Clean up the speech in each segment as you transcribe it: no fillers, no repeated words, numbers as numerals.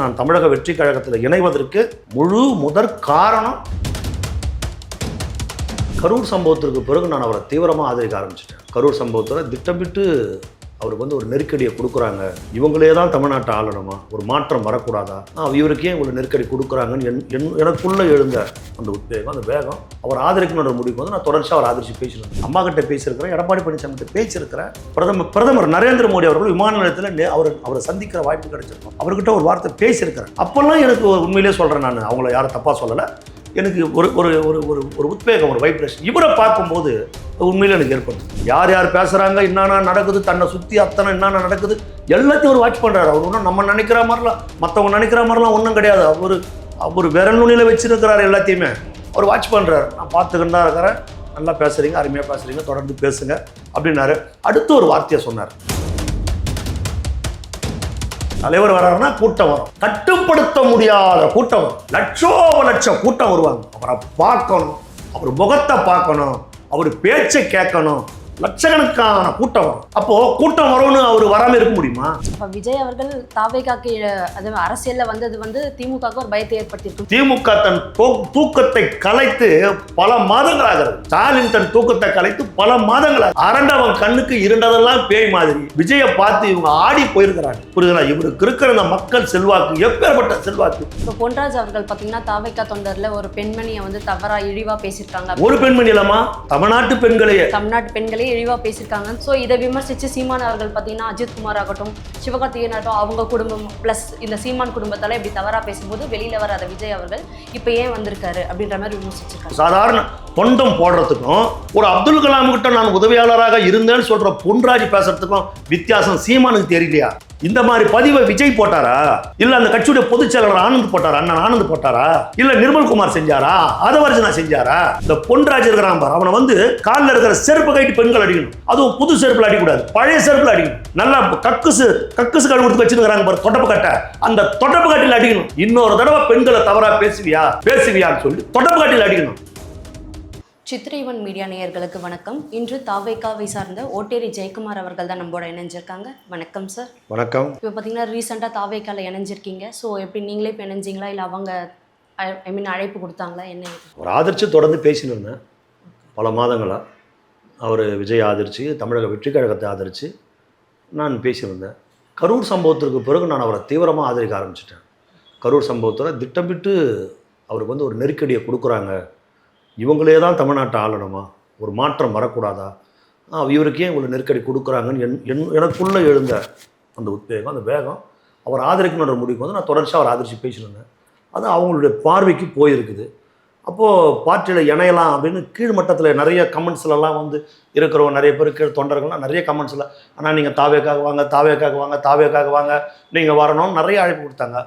நான் தமிழக வெற்றி கழகத்தில் இணைவதற்கு முதற் காரணம் கரூர் சம்பவத்திற்கு பிறகு நான் அவரை தீவிரமாக ஆதரிக்க ஆரம்பிச்சிட்டேன். கரூர் சம்பவத்தில் திட்டமிட்டு அவருக்கு வந்து ஒரு நெருக்கடியை கொடுக்குறாங்க, இவங்களே தான் தமிழ்நாட்டை ஆளணுமா, ஒரு மாற்றம் வரக்கூடாதா, இவருக்கே இவ்வளோ நெருக்கடி கொடுக்குறாங்கன்னு எனக்குள்ளே எழுந்த அந்த உத்வேகம், அந்த வேகம் அவர் ஆதரிக்கணுன்ற முடிவுக்கு வந்து நான் தொடர்ச்சியாக அவர் ஆதரித்து பேசினேன். அம்மா கிட்ட பேசியிருக்கிறேன், எடப்பாடி பழனிசாமி கிட்ட பேசியிருக்கிறேன், பிரதமர் நரேந்திர மோடி அவர்கள் விமான நிலையத்தில் அவரை சந்திக்கிற வாய்ப்பு கிடைச்சிருக்கும், அவர்கிட்ட ஒரு வார்த்தை பேசியிருக்கிறேன். அப்போல்லாம் எனக்கு உண்மையிலே சொல்கிறேன், நான் அவங்கள யாரும் தப்பாக சொல்லலை, எனக்கு ஒரு ஒரு ஒரு ஒரு ஒரு உத்வேகம், ஒரு வைப்ரேஷன் இவரை பார்க்கும்போது உண்மையில் எனக்கு ஏற்படுது. யார் யார் பேசுகிறாங்க, என்னென்ன நடக்குது, தன்னை சுற்றி அத்தனை என்னென்ன நடக்குது எல்லாத்தையும் அவர் வாட்ச் பண்ணுறாரு. அவர் ஒன்றும் நம்ம நினைக்கிற மாதிரிலாம், மற்றவங்க நினைக்கிற மாதிரிலாம் ஒன்றும் கிடையாது. அவர் விரல் நுனியில் வச்சுருக்கிறாரு, எல்லாத்தையுமே அவர் வாட்ச் பண்ணுறாரு. நான் பார்த்துக்கிட்டு தான் இருக்கிறேன், நல்லா பேசுகிறீங்க, அருமையாக பேசுகிறீங்க, தொடர்ந்து பேசுங்க அப்படின்னாரு. அடுத்து ஒரு வார்த்தையை சொன்னார், தலைவர் வர்றாருன்னா கூட்டம் வரும், கட்டுப்படுத்த முடியாத கூட்டம் வரும், லட்சம் கூட்டம் வருவாங்க. அவரை பார்க்கணும், அவர் முகத்தை பார்க்கணும், அவர் பேச்சை கேட்கணும், லட்சக்கணக்கான கூட்டம் வரும். அப்போ கூட்டம் வரும்னு அவர் வராம இருக்க முடியுமா? அப்ப விஜய் அவர்கள் தாவேகாக்கு அது அரசியல்ல வந்தது வந்து திமுகவுக்கு ஒரு பயத்தை ஏற்படுத்தியிருக்கு. திமுக தன் தூக்கத்தை கலைத்து பல மாதங்களாகிறது. ஸ்டாலின் தன் தூக்கத்தை கலைத்து பல மாதங்களாக அரண்டவன் கண்ணுக்கு இருண்டதெல்லாம் பேய் மாதிரி விஜயை பார்த்து இவங்க ஆடி போயிருக்கிறாங்க. புரியுதுங்களா? இவருக்கு இருக்கிற அந்த மக்கள் செல்வாக்கு எப்பேற்பட்ட செல்வாக்கு. இப்போ பொன்ராஜ் அவர்கள் பாத்தீங்கன்னா தாவேகா தொண்டர்ல ஒரு பெண்மணியை வந்து தவறா இழிவா பேசியிருக்காங்க. ஒரு பெண்மணி இல்லாமா, தமிழ்நாட்டு பெண்களே இழிவா பேசியிருக்காங்க. ஸோ இதை விமர்சித்து சீமான் அவர்கள் பார்த்தீங்கன்னா அஜித்குமார் ஆகட்டும், சிவகார்த்திகேயன் ஆகட்டும், அவங்க குடும்பம் ப்ளஸ் இந்த சீமான் குடும்பத்தால் இப்படி தவறாக பேசும்போது வெளியில் வராத விஜய் அவர்கள் இப்போ ஏன் வந்திருக்காரு அப்படின்ற மாதிரி விமர்சிச்சிருக்காங்க. சாதாரண தொண்டம் போடுறதுக்கும் ஒரு அப்துல் கலாம் கிட்ட நான் உதவியாளராக இருந்தேன்னு சொல்ற பொன்ராஜ் பேசுறதுக்கும் வித்தியாசம் சீமானுக்கு தெரியலையா? இந்த மாதிரி பதிவை விஜய் போட்டாரா, இல்ல அந்த கட்சியுடைய பொதுச் செயலாளர் ஆனந்த் போட்டாரா, அண்ணன் ஆனந்த் போட்டாரா, இல்ல நிர்மல்குமார் செஞ்சாரா, ஆதவர்ஜனா செஞ்சாரா? இந்த பொன்ராஜ் இருக்கிறான் பாரு, அவனை வந்து காலில் இருக்கிற செருப்பு கைட்டு பெண்கள் அடிக்கணும், அதுவும் புது செருப்புல அடிக்கூடாது, பழைய செருப்புல அடிக்கணும். நல்லா கக்குசு கழுவுறதுக்கு வச்சிருக்கிறாங்க பாரு, தொட்டப்பு கட்ட, அந்த தொட்டப்பு கட்டில அடிக்கணும். இன்னொரு தடவை பெண்களை தவறா பேசுவியான்னு சொல்லி தொட்டப்பு கட்டில அடிக்கணும். சித்திரைவன் மீடியா நேயர்களுக்கு வணக்கம். இன்று தாவேகாவை சார்ந்த ஓட்டேரி ஜெயக்குமார் அவர்கள் தான் நம்மளோட இணைஞ்சிருக்காங்க. வணக்கம் சார். வணக்கம். இப்போ பார்த்தீங்கன்னா ரீசெண்டாக தாவேகால இணைஞ்சிருக்கீங்க. ஸோ எப்படி நீங்களே இப்போ இணைஞ்சிங்களா, இல்லை அவங்க அழைப்பு கொடுத்தாங்களா, என்ன? ஒரு ஆதரிச்சு தொடர்ந்து பேசின்னு இருந்தேன் பல மாதங்களாக. அவர் விஜய் ஆதரிச்சு, தமிழக வெற்றி கழகத்தை ஆதரித்து நான் பேசியிருந்தேன். கரூர் சம்பவத்திற்கு பிறகு நான் அவரை தீவிரமாக ஆதரிக்க ஆரம்பிச்சிட்டேன். கரூர் சம்பவத்தில் திட்டமிட்டு அவருக்கு வந்து ஒரு நெருக்கடியை கொடுக்குறாங்க, இவங்களே தான் தமிழ்நாட்டை ஆளணுமா, ஒரு மாற்றம் வரக்கூடாதா, இவருக்கே இவ்வளோ நெருக்கடி கொடுக்குறாங்கன்னு எனக்குள்ளே எழுந்த அந்த உத்வேகம், அந்த வேகம் அவர் ஆதரிக்கணுன்ற முடிவுக்கு வந்து நான் தொடர்ச்சியாக அவர் ஆதரித்து பேசியிருந்தேன். அது அவங்களுடைய பார்வைக்கு போயிருக்குது. அப்போது பார்ட்டியில் இணையலாம் அப்படின்னு கீழ் மட்டத்தில் நிறைய கமெண்ட்ஸ்லாம் வந்து இருக்கிறவங்க நிறைய பேர் கீழ் தொண்டர்கள்லாம் நிறைய கமெண்ட்ஸில், ஆனால் நீங்கள் தாவேக்காக வாங்க நீங்கள் வரணும்னு நிறைய அழைப்பு கொடுத்தாங்க.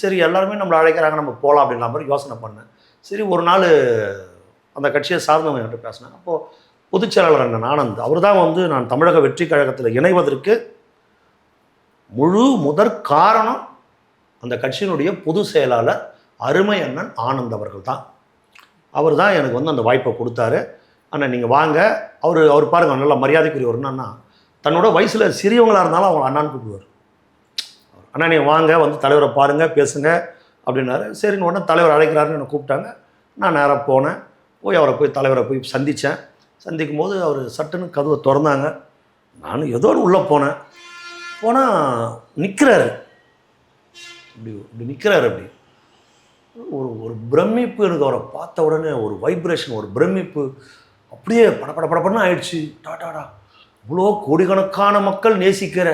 சரி, எல்லாருமே நம்மளை அழைக்கிறாங்க, நம்ம போகலாம் அப்படின்ற மாதிரி யோசனை பண்ணேன். சரி, ஒரு நாள் அந்த கட்சியை சார்ந்தவங்க என்கிட்ட பேசினேன். அப்போது பொதுச் செயலாளர் அண்ணன் ஆனந்த் அவர் தான் வந்து நான் தமிழக வெற்றி கழகத்தில் இணைவதற்கு முதற் காரணம் அந்த கட்சியினுடைய பொதுச் செயலாளர் அருமை அண்ணன் ஆனந்த் அவர்கள் தான். அவர் தான் எனக்கு வந்து அந்த வாய்ப்பை கொடுத்தாரு. அண்ணன் நீங்கள் வாங்க, அவர் பாருங்கள் நல்ல மரியாதைக்குரிய ஒரு அண்ணா, தன்னோட வயசில் சிறியவங்களாக இருந்தாலும் அவங்க அண்ணான்னு கூப்பிடுவார். அண்ணா நீங்கள் வாங்க, வந்து தலைவரை பாருங்கள், பேசுங்க அப்படின்னாரு. சரின்னு உடனே தலைவர் அழைக்கிறாருன்னு என்னை கூப்பிட்டாங்க. நான் நேராக போனேன். தலைவரை போய் சந்தித்தேன். சந்திக்கும் போது அவர் சட்டுன்னு கதவை திறந்தாங்க. நானும் ஏதோ உள்ளே போனேன். போனால் நிற்கிறாரு, இப்படி நிற்கிறாரு. அப்படி ஒரு பிரமிப்பு எனக்கு அவரை பார்த்த உடனே, ஒரு வைப்ரேஷன், ஒரு பிரமிப்பு, அப்படியே படப்படன்னு ஆயிடுச்சு. டாடாடா, இவ்வளோ கோடிக்கணக்கான மக்கள் நேசிக்கிற,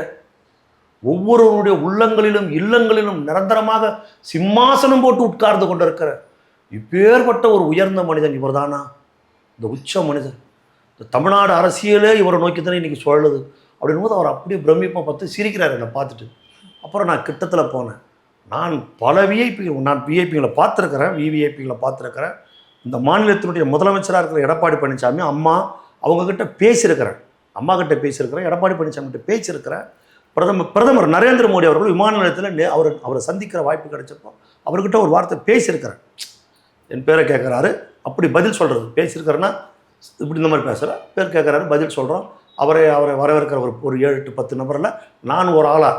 ஒவ்வொருவருடைய உள்ளங்களிலும் இல்லங்களிலும் நிரந்தரமாக சிம்மாசனம் போட்டு உட்கார்ந்து கொண்டிருக்கிற இப்பேற்பட்ட ஒரு உயர்ந்த மனிதன் இவர் தானா, இந்த உச்ச மனிதர், இந்த தமிழ்நாடு அரசியலே இவரை நோக்கி தானே இன்றைக்கி சொல்லுது அப்படின் போது அவர் அப்படியே பிரமிப்பாக பார்த்து சிரிக்கிறார் என்னை பார்த்துட்டு. அப்புறம் நான் கிட்டத்தில் போனேன். நான் பல விஐபிகளை பார்த்துருக்கிறேன், விவிஐபிகளை பார்த்துருக்கிறேன். இந்த மாநிலத்தினுடைய முதலமைச்சராக இருக்கிற எடப்பாடி பழனிசாமி அவங்கக்கிட்ட பேசியிருக்கிறேன், அம்மா கிட்ட பேசியிருக்கிறேன், எடப்பாடி பழனிசாமிகிட்ட பேசியிருக்கிறேன். பிரதமர் நரேந்திர மோடி அவர்கள் விமான நிலையத்தில் அவரை சந்திக்கிற வாய்ப்பு கிடைச்சப்போ அவர்கிட்ட ஒரு வார்த்தை பேசியிருக்கிறேன். என் பேரை கேட்குறாரு, அப்படி பதில் சொல்கிறது. பேசியிருக்கிறேன்னா இப்படி இந்த மாதிரி பேசுகிறேன், பேர் கேட்குறாரு, பதில் சொல்கிறோம். அவரை வரவேற்கிற ஒரு 7-10 நபரில் நான் ஒரு ஆளாக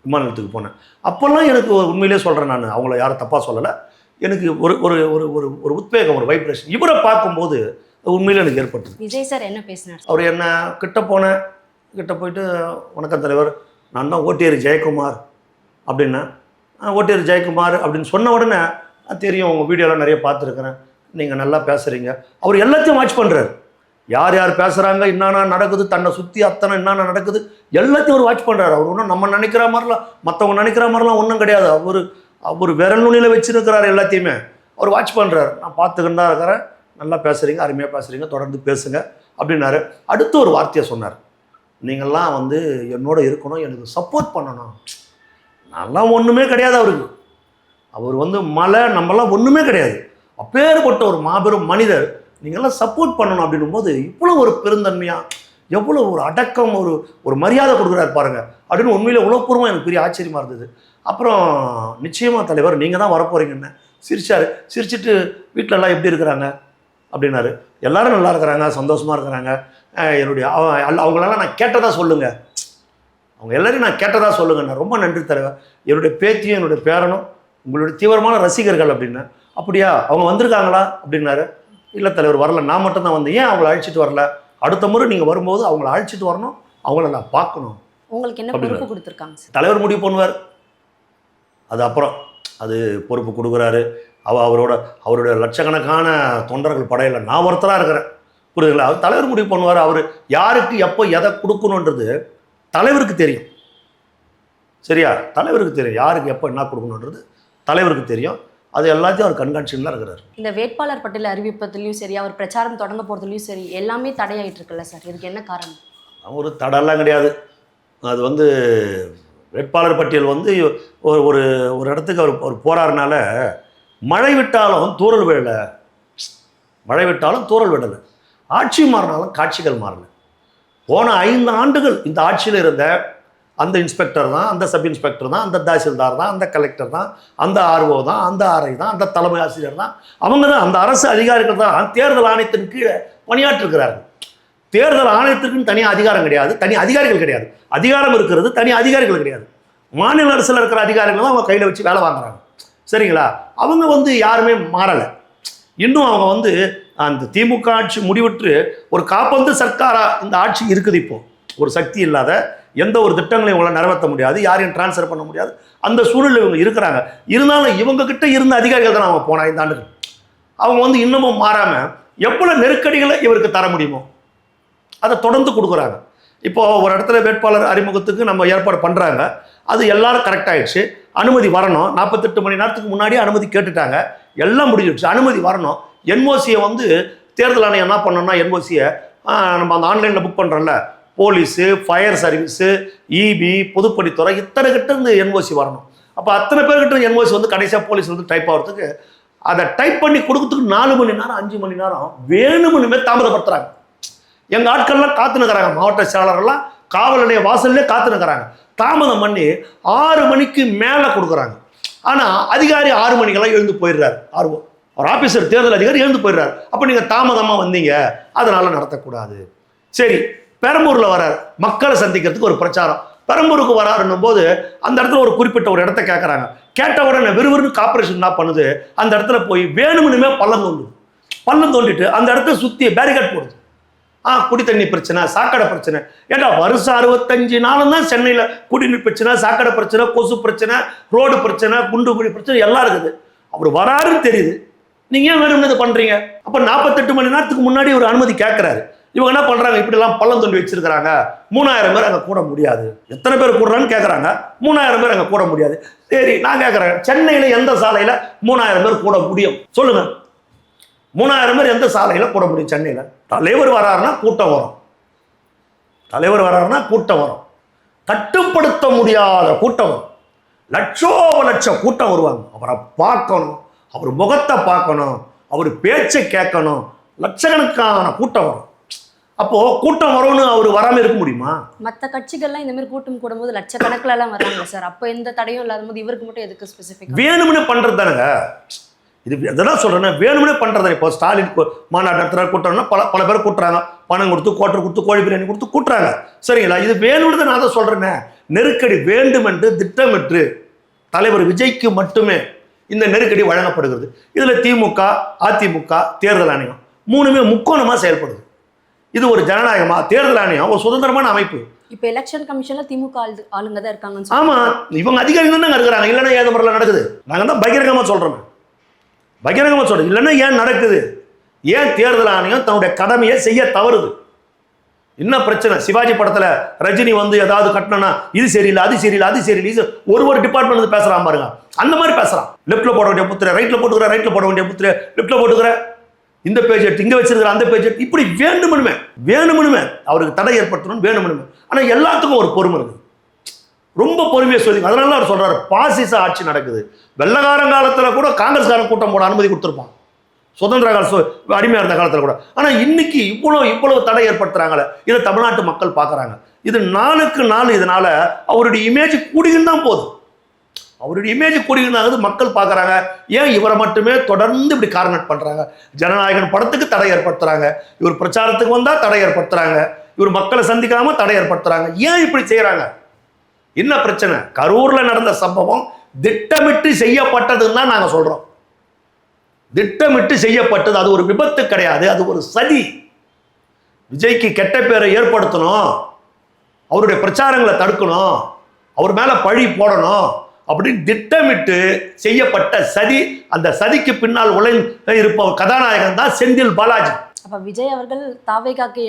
விமான நிலையத்துக்கு போனேன். அப்போல்லாம் எனக்கு உண்மையிலே சொல்கிறேன், நான் அவங்கள யாரும் தப்பாக சொல்லலை, எனக்கு ஒரு ஒரு ஒரு ஒரு ஒரு உத்வேகம், ஒரு வைப்ரேஷன் இவரை பார்க்கும்போது உண்மையிலே எனக்கு ஏற்பட்டது. விஜய் சார் என்ன பேசினார்? அவர் என்ன கிட்ட போயிட்டு, வணக்கம் தலைவர், நான் தான் ஓட்டியர் ஜெயக்குமார் அப்படின்னா, ஓட்டியர் ஜெயக்குமார் அப்படின்னு சொன்ன உடனே தெரியும், உங்கள் வீடியோலாம் நிறைய பார்த்துருக்குறேன், நீங்கள் நல்லா பேசுகிறீங்க. அவர் எல்லாத்தையும் வாட்ச் பண்ணுறாரு, யார் யார் பேசுகிறாங்க, என்னென்ன நடக்குது, தன்னை சுற்றி அத்தனை என்னென்ன நடக்குது எல்லாத்தையும் அவர் வாட்ச் பண்ணுறாரு. அவர் ஒன்றும் நம்ம நினைக்கிற மாதிரிலாம், மற்றவங்க நினைக்கிற மாதிரிலாம் ஒன்றும் கிடையாது. அவர் விரல் நுனியில் வச்சுருக்கிறார், எல்லாத்தையுமே அவர் வாட்ச் பண்ணுறாரு. நான் பார்த்துக்கிட்டு தான் இருக்கிறேன், நல்லா பேசுகிறீங்க, அருமையாக பேசுகிறீங்க, தொடர்ந்து பேசுங்க அப்படின்னாரு. அடுத்து ஒரு வார்த்தையை சொன்னார், நீங்கள்லாம் வந்து என்னோட இருக்கணும், எனக்கு சப்போர்ட் பண்ணணும். நல்லா ஒன்றுமே கிடையாது அவருக்கு, அவர் வந்து மலை நம்மளாம் ஒன்றுமே கிடையாது, அப்பேற்பட்ட ஒரு மாபெரும் மனிதர், நீங்கள்லாம் சப்போர்ட் பண்ணணும் அப்படின்னும் போது இவ்வளோ ஒரு பெருந்தன்மையாக, எவ்வளோ ஒரு அடக்கம், ஒரு மரியாதை கொடுக்குறாரு பாருங்க அப்படின்னு உண்மையிலே உளப்பூர்வமாக எனக்கு பெரிய ஆச்சரியமாக இருந்தது. அப்புறம் நிச்சயமாக தலைவர் நீங்கள் தான் வரப்போகிறீங்கன்னு சிரிச்சார். சிரிச்சுட்டு வீட்டிலலாம் எப்படி இருக்கிறாங்க அப்படின்னாரு. எல்லாரும் நல்லா இருக்கிறாங்க, சந்தோஷமாக இருக்கிறாங்க. என்னுடைய அவங்களெல்லாம் நான் கேட்டதாக சொல்லுங்கள், அவங்க எல்லோரையும் நான் கேட்டதாக சொல்லுங்கண்ணா. ரொம்ப நன்றி தலைவர், என்னுடைய பேத்தியும் என்னுடைய பேரனும் உங்களுடைய தீவிரமான ரசிகர்கள் அப்படின்னா. அப்படியா, அவங்க வந்திருக்காங்களா அப்படின்னாரு. இல்லை தலைவர் வரல, நான் மட்டும் தான் வந்தேன். ஏன் அவங்கள அழைச்சிட்டு வரல? அடுத்த முறை நீங்கள் வரும்போது அவங்கள அழைச்சிட்டு வரணும், அவங்கள நான் பார்க்கணும். உங்களுக்கு என்ன பொறுப்பு கொடுத்துருக்காங்க? தலைவர் முடிவு பண்ணுவார், அது அப்புறம் அது பொறுப்பு கொடுக்குறாரு. அவருடைய லட்சக்கணக்கான தொண்டர்கள் படையில் நான் ஒருத்தராக இருக்கிறேன், புரியுதுங்களா? அவர் தலைவர் முடிவு பண்ணுவார். அவர் யாருக்கு எப்போ எதை கொடுக்கணுன்றது தலைவருக்கு தெரியும், சரியா? தலைவருக்கு தெரியும் யாருக்கு எப்போ என்ன கொடுக்கணுன்றது தலைவருக்கு தெரியும். அது எல்லாத்தையும் அவர் கண்காட்சியில் தான் இருக்கிறார். இந்த வேட்பாளர் பட்டியல் அறிவிப்பதுலையும் சரி, அவர் பிரச்சாரம் தொடங்க போகிறதுலையும் சரி, எல்லாமே தடையாயிட்டு இருக்குல்ல சார், இதுக்கு என்ன காரணம்? ஒரு தடையெல்லாம் கிடையாது. அது வந்து வேட்பாளர் பட்டியல் வந்து ஒரு ஒரு இடத்துக்கு அவர் போகிறாருனால, மழை விட்டாலும் தூறல் விழலை, மழை விட்டாலும் தூறல் விடலை, ஆட்சி மாறினாலும் காட்சிகள் மாறலை. போன 5 ஆண்டுகள் இந்த ஆட்சியில் இருந்த அந்த இன்ஸ்பெக்டர் தான், அந்த சப் இன்ஸ்பெக்டர் தான், அந்த தாசில்தார் தான், அந்த கலெக்டர் தான், அந்த ஆர்ஓ தான், அந்த ஆர்ஐ தான், அந்த தலைமை ஆசிரியர் தான், அவங்க தான், அந்த அரசு அதிகாரிகள் தான் தேர்தல் ஆணையத்தின் கீழே பணியாற்றிருக்கிறார்கள். தேர்தல் ஆணையத்திற்குன்னு தனியாக அதிகாரம் கிடையாது, தனி அதிகாரிகள் கிடையாது. அதிகாரம் இருக்கிறது, தனி அதிகாரிகள் கிடையாது. மாநில அரசில் இருக்கிற அதிகாரிகள் தான் அவங்க கையில் வச்சு வேலை வாங்குறாங்க, சரிங்களா? அவங்க வந்து யாருமே மாறலை. இன்னும் அவங்க வந்து அந்த திமுக ஆட்சி முடிவுற்று ஒரு காப்பந்து சர்க்காராக இந்த ஆட்சி இருக்குது. இப்போ ஒரு சக்தி இல்லாத, எந்த ஒரு திட்டங்களையும் இவங்களால் நிறைவேற்ற முடியாது, யாரையும் டிரான்ஸ்ஃபர் பண்ண முடியாது, அந்த சூழலில் இவங்க இருக்கிறாங்க. இருந்தாலும் இவங்ககிட்ட இருந்த அதிகாரிகள் தான் அவங்க போன 5 ஆண்டுகள். அவங்க வந்து இன்னமும் மாறாமல் எவ்வளோ நெருக்கடிகளை இவருக்கு தர முடியுமோ அதை தொடர்ந்து கொடுக்குறாங்க. இப்போது ஒரு இடத்துல வேட்பாளர் அறிமுகத்துக்கு நம்ம ஏற்பாடு பண்ணுறாங்க, அது எல்லாரும் கரெக்டாகிடுச்சு. அனுமதி வரணும், 48 மணி நேரத்துக்கு முன்னாடி அனுமதி கேட்டுட்டாங்க, எல்லாம் முடிஞ்சிடுச்சு, அனுமதி வரணும். என்ஓசியை வந்து தேர்தல் ஆணையம் என்ன பண்ணணும்னா, என்ஓசியை நம்ம அந்த ஆன்லைனில் புக் பண்ணுறோம்ல, போலீஸு, ஃபயர் சர்வீஸு, இபி, பொதுப்பணித்துறை, இத்தனை கிட்ட இருந்து என்ஓசி வரணும். அப்போ அத்தனை பேர்கிட்ட என்ஓசி வந்து கடைசியாக போலீஸ் வந்து டைப் ஆகிறதுக்கு, அதை டைப் பண்ணி கொடுக்கறதுக்கு 4 மணி நேரம் 5 மணி நேரம் வேணும்னுமே தாமதப்படுத்துகிறாங்க. எங்கள் ஆட்கள்லாம் காத்துனுக்கிறாங்க, மாவட்ட செயலாளர்லாம் காவல் நிலைய வாசல்லே காத்துனுக்கிறாங்க. தாமதம் பண்ணி 6 மணிக்கு மேலே கொடுக்குறாங்க. ஆனால் அதிகாரி 6 மணிக்கெல்லாம் எழுந்து போயிடுறாரு. ஒரு ஆஃபீஸர், தேர்தல் அதிகாரி எழுந்து போயிடுறாரு. அப்போ நீங்கள் தாமதமாக வந்தீங்க, அதனால் நடத்தக்கூடாது. சரி, பெரம்பூரில் வரார், மக்களை சந்திக்கிறதுக்கு ஒரு பிரச்சாரம். பெரம்பூருக்கு வராருன்னும் போது அந்த இடத்துல ஒரு குறிப்பிட்ட ஒரு இடத்த கேட்குறாங்க. கேட்ட உடனே விறுவிறுன்னு கார்பரேஷன் என்ன பண்ணுது, அந்த இடத்துல போய் வேணும்னுமே பள்ளம் தோண்டிட்டு அந்த இடத்த சுற்றி பேரிகேட் போடுது. குடி தண்ணி பிரச்சனை, சாக்கடை பிரச்சனை. ஏன்னா வருஷம் 65 நாளும் தான் சென்னையில் குடிநீர் பிரச்சனை, சாக்கடை பிரச்சனை, கொசு பிரச்சனை, ரோடு பிரச்சனை, குண்டு குழி பிரச்சனை எல்லாம் இருக்குது. அவர் வராருன்னு தெரியுது, நீங்கள் ஏன் வேணும்னு இது பண்ணுறீங்க? அப்போ 48 மணி நேரத்துக்கு முன்னாடி ஒரு அனுமதி கேட்குறாரு. இவங்க என்ன பண்ணுறாங்க, இப்படிலாம் பள்ளம் தோண்டி வச்சிருக்கிறாங்க, 3000 பேர் அங்கே கூட முடியாது. எத்தனை பேர் கூடுறான்னு கேட்குறாங்க. 3000 பேர் அங்கே கூட முடியாது. சரி, நான் கேட்குறேன், சென்னையில் எந்த சாலையில் 3000 பேர் கூட முடியும் சொல்லுங்கள்? 3000 பேர் எந்த சாலையில் கூட முடியும் சென்னையில்? தலைவர் வராருன்னா கூட்டம் வரும், தலைவர் வராருன்னா கூட்டம் வரும், கட்டுப்படுத்த முடியாத கூட்டம் வரும், லட்சம் கூட்டம் வருவாங்க. அவரை பார்க்கணும், அவர் முகத்தை பார்க்கணும், அவர் பேச்சை கேட்கணும், லட்சக்கணக்கான கூட்டம் வரும். அப்போது கூட்டம் வரும்னு அவர் வராமல் இருக்க முடியுமா? மற்ற கட்சிகள்லாம் இந்த மாதிரி கூட்டம் கூடும்போது லட்சக்கணக்கிலலாம் வராங்க சார். அப்போ எந்த தடையும் இல்லாத போது இவருக்கு மட்டும் எதுக்கு ஸ்பெசிஃபிக்? வேணும்னு பண்ணுறது தானுங்க இது. எதனா சொல்கிறேன்னா வேணும்னே பண்ணுறது. இப்போ ஸ்டாலின் மாநாடு நடத்துகிற கூட்டம்னா பல பேர் கூட்டுறாங்க, பணம் கொடுத்து, கோட்டர் கொடுத்து, கோழி பிரியாணி கொடுத்து கூட்டுறாங்க, சரிங்களா? இது வேணும்னு தான் நான் தான் சொல்கிறேன்னே. நெருக்கடி வேண்டும் என்று திட்டமிட்டு தலைவர் விஜய்க்கு மட்டுமே இந்த நெருக்கடி வழங்கப்படுகிறது. இதில் திமுக, அதிமுக, தேர்தல் ஆணையம் மூணுமே முக்கோணமாக செயல்படுது. இது ஒரு ஜனநாயகமா? தேர்தல் ஆணையம் ஒரு சுதந்திரமான அமைப்பு. இப்போ எலெக்ஷன் கமிஷன்ல திமுக ஆளுங்க தான் இருக்காங்க. ஆமா, இவங்க அதிகாரிகள் தான் இருக்கிறாங்க. இல்லைன்னா ஏன் முறையில் நடக்குது? நாங்கள் தான் பகிரங்கமாக சொல்றோம். பகிரங்கமாக சொல்றோம். இல்லைன்னா ஏன் நடக்குது? ஏன் தேர்தல் ஆணையம் தன்னுடைய கடமையை செய்ய தவறுது? என்ன பிரச்சனை? சிவாஜி படத்துல ரஜினி வந்து ஏதாவது கட்டணும்னா இது சரியில்லை, அது சரியில்லை, அது சரியில்லை, ஒரு டிபார்ட்மெண்ட் வந்து பேசுறான் பாருங்க. அந்த மாதிரி பேசுறான். லெப்ட்ல போட வேண்டிய புத்திர ரைட்ல போட்டுக்கிற, ரைட்ல போட வேண்டிய புத்திர லெப்ட்ல போட்டுக்கிற, இந்த பேஜ் எடுத்து இங்க வச்சிருக்கிற, அந்த பேஜ் எடுத்து, இப்படி வேணுமனுமே அவருக்கு தடை ஏற்படுத்தணும் வேணுமனுமே. ஆனா எல்லாத்துக்கும் ஒரு பொறுமை இருக்குது. ரொம்ப பொறுமையை சொல்லி அதனால அவர் சொல்றாரு பாசிச ஆட்சி நடக்குது. வெள்ளக்காரங்காலத்துல கூட காங்கிரஸ்காரன் கூட்டம் போட அனுமதி கொடுத்துருப்பான், சுதந்திர கால அடிமையா இருந்த காலத்தில் கூட. ஆனால் இன்னைக்கு இவ்வளவு தடை ஏற்படுத்துறாங்களே, இதை தமிழ்நாட்டு மக்கள் பார்க்குறாங்க. இது நாளுக்கு நாள் இதனால அவருடைய இமேஜ் கூடிக்கிட்டு தான் போகுது. அவருடைய இமேஜ் கூடிக்கிட்டு மக்கள் பார்க்குறாங்க. ஏன் இவரை மட்டுமே தொடர்ந்து இப்படி கார்னட் பண்ணுறாங்க? ஜனநாயகன் படத்துக்கு தடை ஏற்படுத்துறாங்க, இவர் பிரச்சாரத்துக்கு வந்தால் தடை ஏற்படுத்துறாங்க, இவர் மக்களை சந்திக்காம தடை ஏற்படுத்துறாங்க. ஏன் இப்படி செய்கிறாங்க? என்ன பிரச்சனை? கரூரில் நடந்த சம்பவம் திட்டமிட்டு செய்யப்பட்டதுன்னு தான் நாங்கள் சொல்கிறோம். திட்டமிட்டு செய்யப்பட்டது. அது ஒரு விபத்து கிடையாது, அது ஒரு சதி. விஜய்க்கு கெட்ட பேரை ஏற்படுத்தணும், அவருடைய பிரச்சாரங்களை தடுக்கணும், அவர் மேல பழி போடணும் அப்படின்னு திட்டமிட்டு செய்யப்பட்ட சதி. அந்த சதிக்கு பின்னால் இருப்ப கதாநாயகன் தான் செந்தில் பாலாஜி. அப்ப விஜய் அவர்கள் தாவேகாக்கு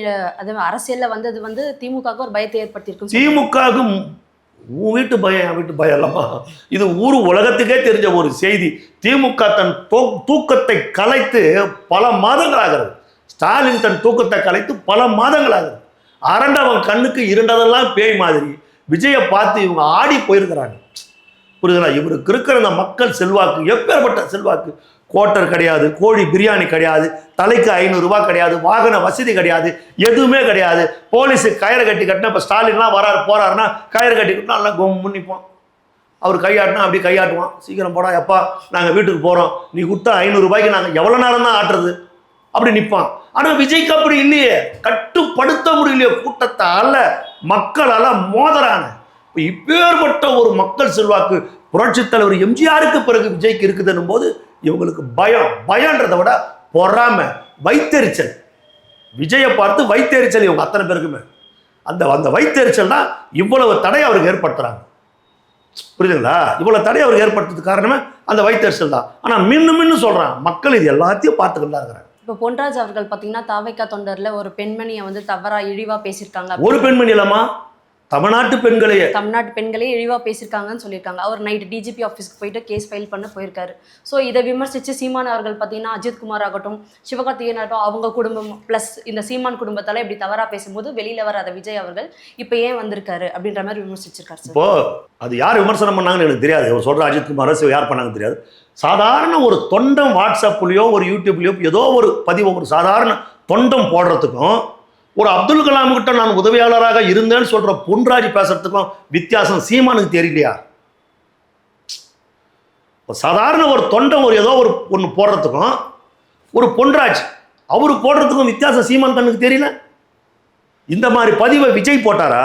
அரசியல்ல வந்தது வந்து திமுகவுக்கு ஒரு பயத்தை ஏற்படுத்தியிருக்கும். திமுகவுக்கு உன் வீட்டு பயம் என் வீட்டு பயம் இல்லாமா? இது ஊர் உலகத்துக்கே தெரிஞ்ச ஒரு செய்தி. திமுக தன் தூக்கத்தை கலைத்து பல மாதங்களாகிறது. ஸ்டாலின் தன் தூக்கத்தை கலைத்து பல மாதங்களாகிறது. அரண்டவன் கண்ணுக்கு இருண்டதெல்லாம் பேய் மாதிரி விஜயை பார்த்து இவங்க ஆடி போயிருக்கிறாங்க. புரியுதுங்களா? இவருக்கு இருக்கிற அந்த மக்கள் செல்வாக்கு எப்பேற்பட்ட செல்வாக்கு! கோட்டர் கிடையாது, கோழி பிரியாணி கிடையாது, தலைக்கு 500 ரூபாய் கிடையாது, வாகன வசதி கிடையாது, எதுவுமே கிடையாது. போலீஸு கயிறு கட்டி கட்டினா, இப்போ ஸ்டாலின்லாம் வராரு போறாருன்னா கயிறு கட்டி கட்டினா நல்லா முன்னிப்போம். அவர் கையாட்டினா அப்படி கையாட்டுவான். சீக்கிரம் போடா எப்பா, நாங்கள் வீட்டுக்கு போகிறோம், நீ கொடுத்தா 500 ரூபாய்க்கு நாங்கள் எவ்வளோ நேரம் தான் ஆட்டுறது அப்படி நிற்பான். ஆனால் விஜய்க்கு அப்படி இல்லையே, கட்டுப்படுத்த முடியலையே கூட்டத்தால், மக்களால் மோதரான. இப்போ இப்பேற்பட்ட ஒரு மக்கள் செல்வாக்கு புரட்சித் தலைவர் எம்ஜிஆருக்கு பிறகு விஜய்க்கு இருக்குதுன்னும் போது இவங்களுக்கு பயன்றதை விட பொறாம, வைத்தெரிச்சல். விஜயை பார்த்து வைத்தெரிச்சல் இவங்க அத்தனை பேருக்குமே. அந்த வைத்தெரிச்சல் தான் இவ்வளவு தடை அவருக்கு ஏற்படுத்துறாங்க. புரியுதுங்களா? இவ்வளவு தடை அவருக்கு ஏற்படுத்துறதுக்கு காரணமே அந்த வைத்தெரிச்சல் தான். ஆனா மின்னு சொல்றான், மக்கள் இது எல்லாத்தையும் பார்த்துக்கிட்டு தான் இருக்கிறாங்க. இப்போ பொன்ராஜ் அவர்கள் பார்த்தீங்கன்னா தாவேகா தொண்டர்ல ஒரு பெண்மணியை வந்து தவறா இழிவா பேசியிருக்காங்க. ஒரு பெண்மணி இல்லாமா, தமிழ்நாட்டு பெண்களே இழிவா பேசியிருக்காங்கன்னு சொல்லியிருக்காங்க. அவர் நைட் டிஜிபி ஆஃபீஸ்க்கு போயிட்டு கேஸ் ஃபைல் பண்ண போயிருக்காரு. ஸோ இதை விமர்சித்து சீமான் அவர்கள் பார்த்தீங்கன்னா அஜித்குமார் ஆகட்டும், சிவகார்த்திகேயன் ஆகட்டும், அவங்க குடும்பம் ப்ளஸ் இந்த சீமான் குடும்பத்தால் இப்படி தவறாக பேசும்போது வெளியில் வராத விஜய் அவர்கள் இப்போ ஏன் வந்திருக்காரு அப்படின்ற மாதிரி விமர்சிச்சிருக்காரு சார். இப்போ அது யார் விமர்சனம் பண்ணாங்கன்னு எனக்கு தெரியாது. அவர் சொல்கிற அஜித்குமார் யார் பண்ணாங்கன்னு தெரியாது. சாதாரண ஒரு தொண்டம் வாட்ஸ்அப்லேயோ ஒரு யூடியூப்லேயோ ஏதோ ஒரு பதிவு, ஒரு சாதாரண தொண்டம் போடுறதுக்கும் ஒரு அப்துல் கலாம் கிட்ட நான் உதவியாளராக இருந்தேன்னு சொல்ற பொன்ராஜ் பேசுறதுக்கும் வித்தியாசம் சீமானுக்கு தெரியலையா? சாதாரண ஒரு தொண்டம் ஒரு ஏதோ ஒரு ஒன்று போடுறதுக்கும் ஒரு பொன்ராஜ் அவரு போடுறதுக்கும் வித்தியாசம் சீமான் கண்ணுக்கு தெரியல. இந்த மாதிரி பதிவை விஜய் போட்டாரா?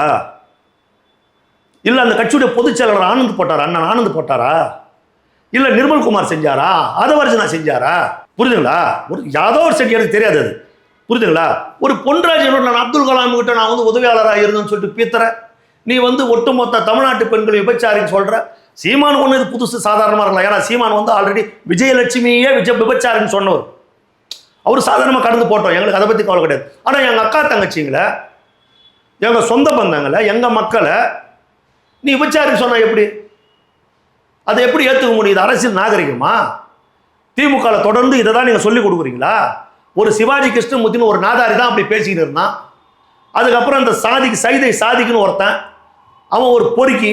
இல்லை அந்த கட்சியுடைய பொதுச் செயலாளர் ஆனந்த் போட்டாரா? அண்ணன் ஆனந்த் போட்டாரா? இல்லை நிர்மல்குமார் செஞ்சாரா? ஆதவர்ஜனா செஞ்சாரா? புரியுதுங்களா? ஒரு யாதோ ஒரு செஞ்சு எனக்கு தெரியாது. அது புரியுதுங்களா? ஒரு பொன்ராஜ் நான் அப்துல் கலாம் கிட்ட நான் வந்து உதவியாளராக இருந்தேன்னு சொல்லிட்டு பீத்துற நீ வந்து ஒட்டுமொத்த தமிழ்நாட்டு பெண்களை விபச்சாரின்னு சொல்ற. சீமான் ஒன்று இது புதுசு சாதாரணமாக இருக்கலாம். ஏன்னா சீமான் வந்து ஆல்ரெடி விஜயலட்சுமியே விபச்சாரின்னு சொன்னவர். அவர் சாதாரணமாக கடந்து போட்டோம், எங்களுக்கு அதை பற்றி கவலை கிடையாது. ஆனால் எங்கள் அக்கா தங்கச்சிங்களை, எங்கள் சொந்த பந்தங்களை, எங்கள் மக்களை நீ விபச்சாரின்னு சொன்ன எப்படி? அதை எப்படி ஏற்றுக்க முடியுது? அரசியல் நாகரிகமா? திமுகவில் தொடர்ந்து இதை தான் நீங்கள் சொல்லிக் கொடுக்குறீங்களா? ஒரு சிவாஜி கிருஷ்ணமூர்த்தின்னு ஒரு நாதாரி தான் அப்படி பேசிக்கிட்டு இருந்தான். அதுக்கப்புறம் அந்த சாதிக்குன்னு ஒருத்தன், அவன் ஒரு பொறுக்கி,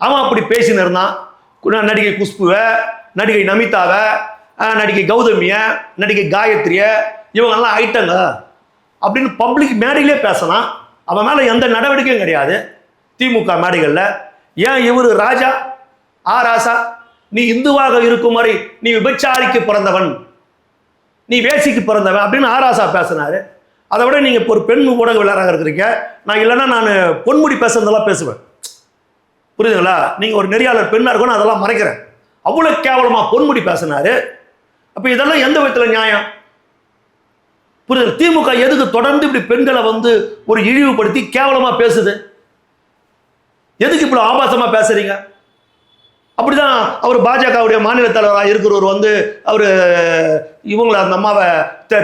அவன் அப்படி பேசின்னு இருந்தான். நடிகை குஷ்புவை, நடிகை நமிதாவை, நடிகை கௌதமியை, நடிகை காயத்ரியை, இவங்கெல்லாம் ஐட்டங்க அப்படின்னு பப்ளிக் மேடையிலே பேசினான். அவன் மேலே எந்த நடவடிக்கையும் கிடையாது திமுக மேடைகளில். ஏன் இவர் ராஜா ராசா, நீ இந்துவாக இருக்கும் வரை நீ விபச்சாரிக்கு பிறந்தவன், நீ வேசிக்கு பிறந்தவன் அப்படின்னு ஆராசா பேசினாரு. அதை விட நீங்கள் இப்போ ஒரு பெண் ஊடகவியலாளராக இருக்கிறீங்க. நான் இல்லைன்னா நான் பொன்முடி பேசுறதெல்லாம் பேசுவேன். புரியுதுங்களா? நீங்கள் ஒரு நெறியாளர் பெண்ணாக இருக்கணும், அதெல்லாம் மறைக்கிறேன். அவ்வளோ கேவலமாக பொன்முடி பேசினாரு. அப்போ இதெல்லாம் எந்த விதத்தில் நியாயம்? புரியுது? திமுக எதுக்கு தொடர்ந்து இப்படி பெண்களை வந்து ஒரு இழிவுபடுத்தி கேவலமாக பேசுது? எதுக்கு இப்படி ஆபாசமாக பேசுறீங்க? அப்படிதான் அவர் பாஜகவுடைய மாநில தலைவராக இருக்கிறவர் வந்து அவர் இவங்களை அந்த அம்மாவை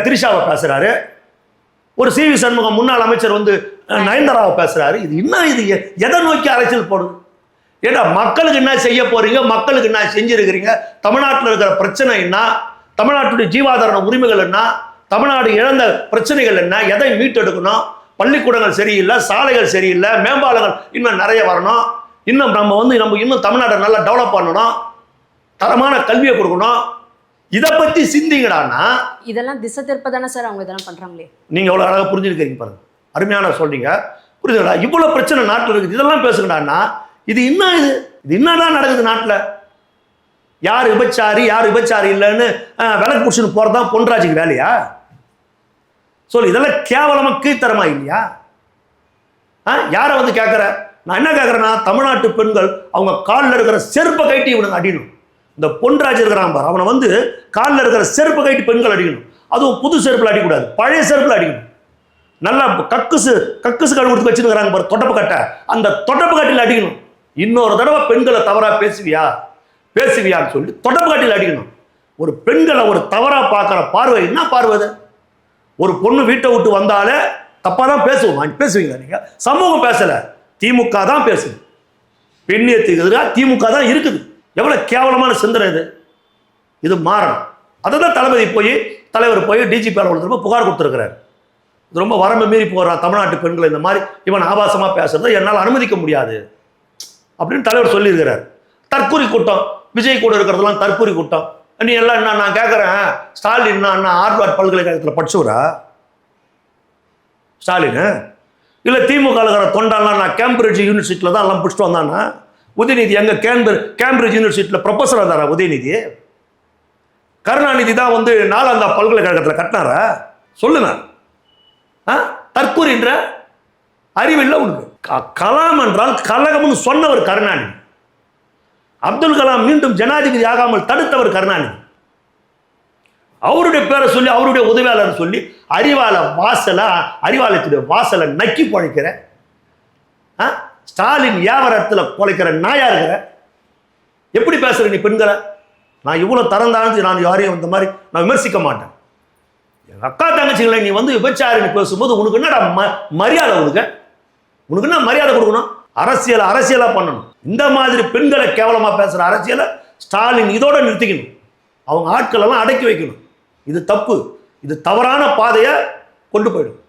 திரிஷாவை பேசுறாரு. ஒரு சிவி சண்முகம் முன்னாள் அமைச்சர் வந்து நயன்தாராவை பேசுறாரு. இது என்ன? இது எதை நோக்கி அரசியல் போடுது? ஏன்னா மக்களுக்கு என்ன செய்ய போறீங்க, மக்களுக்கு என்ன செஞ்சிருக்கிறீங்க, தமிழ்நாட்டில் இருக்கிற பிரச்சனை என்ன, தமிழ்நாட்டுடைய ஜீவாதார உரிமைகள் என்ன, தமிழ்நாடு இழந்த பிரச்சனைகள் என்ன, எதை மீட்டெடுக்கணும், பள்ளிக்கூடங்கள் சரியில்லை, சாலைகள் சரியில்லை, மேம்பாலங்கள் இன்னும் நிறைய வரணும், இன்னும் நம்ம இன்னும் தமிழ்நாட்டை நல்லா டெவலப் பண்ணணும், தரமான கல்வியை கொடுக்கணும், இதை பத்தி சிந்திங்கடான்னா இதெல்லாம் திசை திருப்பதானே சார் அவங்க இதெல்லாம் பண்றாங்களே. நீங்க எவ்வளவு அழகாக புரிஞ்சுருக்கீங்க பாருங்க, அருமையான சொல்றீங்க. புரியுதுங்களா? இவ்வளவு பிரச்சனை நாட்டில் இருக்குது, இதெல்லாம் பேசுங்கடான்னா இது என்ன? இது என்னதான் நடக்குது நாட்டில்? யார் விபச்சாரி யார் விபச்சாரி இல்லைன்னு விளக்கு புடிச்சுன்னு போறதுதான் பொன்ராஜுக்கு வேலையா? சொல்லு, இதெல்லாம் கேவலமா கீழ்த்தரமா இல்லையா? யாரை வந்து கேட்குற? நான் என்ன கேட்குறேன்னா, தமிழ்நாட்டு பெண்கள் அவங்க காலில் இருக்கிற செருப்பை கைட்டி இவனுங்க அடிக்கணும். இந்த பொன்ராஜ் இருக்கிறான் பார், அவனை வந்து காலில் இருக்கிற செருப்பை கைட்டி பெண்கள் அடிக்கணும். அதுவும் புது செருப்பில் அடிக்கக்கூடாது, பழைய செருப்பில் அடிக்கணும். நல்லா கக்குசு கழு கொடுத்து வச்சுருக்கிறாங்க பாரு, தொட்டப்பு கட்டை, அந்த தொட்டப்பு கட்டியில் அடிக்கணும். இன்னொரு தடவை பெண்களை தவறாக பேசுவியான்னு சொல்லி தொட்டப்பு கட்டியில் அடிக்கணும். ஒரு பெண்களை ஒரு தவறாக பார்க்குற பார்வை என்ன பார்வை? ஒரு பொண்ணு வீட்டை விட்டு வந்தாலே தப்பாக தான் பேசுவோம். பேசுவீங்க நீங்கள்? சமூகம் பேசலை, திமுக தான் பேசுது. பெண்ணியத்துக்கு எதிராக திமுக தான் இருக்குது. எவ்வளோ கேவலமான சிந்தனை இது! இது மாறணும். அதை தான் தலைவர் போய் டிஜிபி அலுவலகத்தில் புகார் கொடுத்துருக்கிறார். இது ரொம்ப வரம்பு மீறி போகிறான் தமிழ்நாட்டு பெண்களை இந்த மாதிரி இவன் ஆபாசமாக பேசுறதை என்னால் அனுமதிக்க முடியாது அப்படின்னு தலைவர் சொல்லியிருக்கிறார். தற்கூரி கூட்டம், விஜய் கூட இருக்கிறதெல்லாம் தற்கூரி கூட்டம். நீ எல்லாம் என்ன? நான் கேட்குறேன், ஸ்டாலின் ஹார்வர்ட் பல்கலைக்கழகத்தில் படிச்சுவரா ஸ்டாலின்? இல்லை திமுக இருக்கிற தொண்டாலாம் நான் கேம்பிரிட்ஜ் யூனிவர்சிட்டியில் தான் எல்லாம் பிடிச்சிட்டு வந்தானா? உதயநிதி எங்கே கேம்பிரிட்ஜ் யூனிவர்சிட்டியில் ப்ரொஃபஸர் வந்தாரா உதயநிதி? கருணாநிதி தான் வந்து நாலாந்தா பல்கலைக்கழகத்தில் கட்டினாரா? சொல்லுங்க. தற்கூரின்ற அறிவில்லை உனக்கு. கலாம் என்றால் கலகம்னு சொன்னவர் கருணாநிதி. அப்துல் கலாம் மீண்டும் ஜனாதிபதி ஆகாமல் தடுத்தவர் கருணாநிதி. அவருடைய பேரை சொல்லி, அவருடைய உதவியாளர் சொல்லி அறிவாலயத்துடைய வாசலை நக்கி பழைக்கிற ஸ்டாலின் வியாபாரத்தில் பொழைக்கிற நாயா இருக்கிற. எப்படி பேசுற நீ பெண்களை? நான் இவ்வளவு தரந்தாழ்ந்து நான் யாரையும் இந்த மாதிரி நான் விமர்சிக்க மாட்டேன். எங்க அக்கா தங்கச்சிகளை நீ வந்து விபச்சாரின்னு பேசும்போது உனக்கு என்னடா மரியாதை? உனக்கு என்ன மரியாதை கொடுக்கணும்? அரசியலா பண்ணணும். இந்த மாதிரி பெண்களை கேவலமா பேசுற அரசியலை ஸ்டாலின் இதோட நிறுத்திக்கணும். அவங்க ஆட்கள் எல்லாம் அடக்கி வைக்கணும். இது தப்பு. இது தவறான பாதையை கொண்டு போயிடும்.